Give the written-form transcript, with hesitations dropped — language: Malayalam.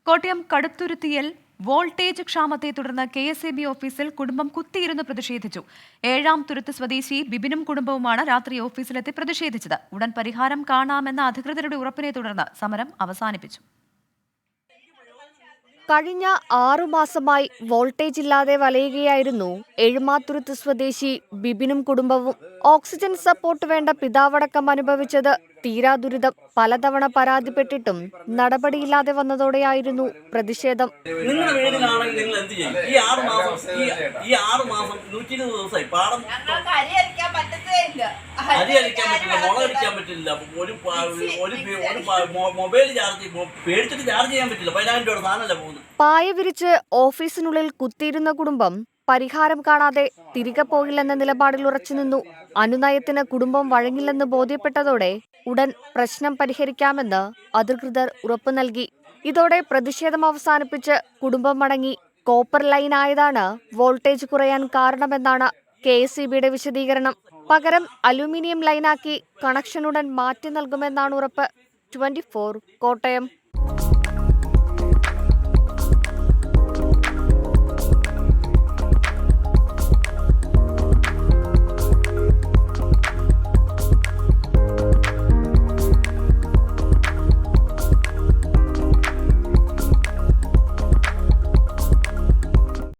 കോട്ടയം കടുത്തുരുത്തിയിൽ വോൾട്ടേജ് ക്ഷാമത്തെ തുടർന്ന് KSEB ഓഫീസിൽ കുടുംബം കുത്തിയിരുന്ന് പ്രതിഷേധിച്ചു. ഏഴാം തുരുത്ത് സ്വദേശി ബിബിനും കുടുംബവുമാണ് രാത്രി ഓഫീസിലെത്തി പ്രതിഷേധിച്ചത്. ഉടൻ പരിഹാരം കാണാമെന്ന അധികൃതരുടെ ഉറപ്പിനെ തുടർന്ന് സമരം അവസാനിപ്പിച്ചു. കഴിഞ്ഞ 6 മാസമായി വോൾട്ടേജ് ഇല്ലാതെ വലയുകയായിരുന്നു എഴുമാത്തുരുത്ത് സ്വദേശി ബിബിനും കുടുംബവും. ഓക്സിജൻ സപ്പോർട്ട് വേണ്ട പിതാവടക്കം അനുഭവിച്ചത് തീരാ ദുരിതം. പലതവണ പരാതിപ്പെട്ടിട്ടും നടപടിയില്ലാതെ വന്നതോടെയായിരുന്നു പ്രതിഷേധം. നിങ്ങളുടെ വീടിനാണെങ്കിൽ നിങ്ങൾ എന്ത് ചെയ്യും? ഈ 6 മാസം 120 ദിവസമായി പാടം അരി അരിക്കാൻ പറ്റില്ല, മുളകടിക്കാൻ പറ്റില്ല, ഒരു മൊബൈൽ ചാർജ് പേടിച്ചിട്ട് ചാർജ് ചെയ്യാൻ പറ്റില്ല. 10,000 രൂപ സാധനമല്ല പോകുന്നത്. പായ വിരിച്ച് ഓഫീസിനുള്ളിൽ കുത്തിയിരുന്ന കുടുംബം പരിഹാരം കാണാതെ തിരികെ പോകില്ലെന്ന നിലപാടിൽ ഉറച്ചുനിന്നു. അനുനയത്തിന് കുടുംബം വഴങ്ങില്ലെന്ന് ബോധ്യപ്പെട്ടതോടെ ഉടൻ പ്രശ്നം പരിഹരിക്കാമെന്ന് അധികൃതർ ഉറപ്പു നൽകി. ഇതോടെ പ്രതിഷേധം അവസാനിപ്പിച്ച് കുടുംബം മടങ്ങി. കോപ്പർ ലൈൻ ആയതാണ് വോൾട്ടേജ് കുറയാൻ കാരണമെന്നാണ് KSEBയുടെ വിശദീകരണം. പകരം അലൂമിനിയം ലൈനാക്കി കണക്ഷനുടൻ മാറ്റി നൽകുമെന്നാണ് ഉറപ്പ്. 24 കോട്ടയം.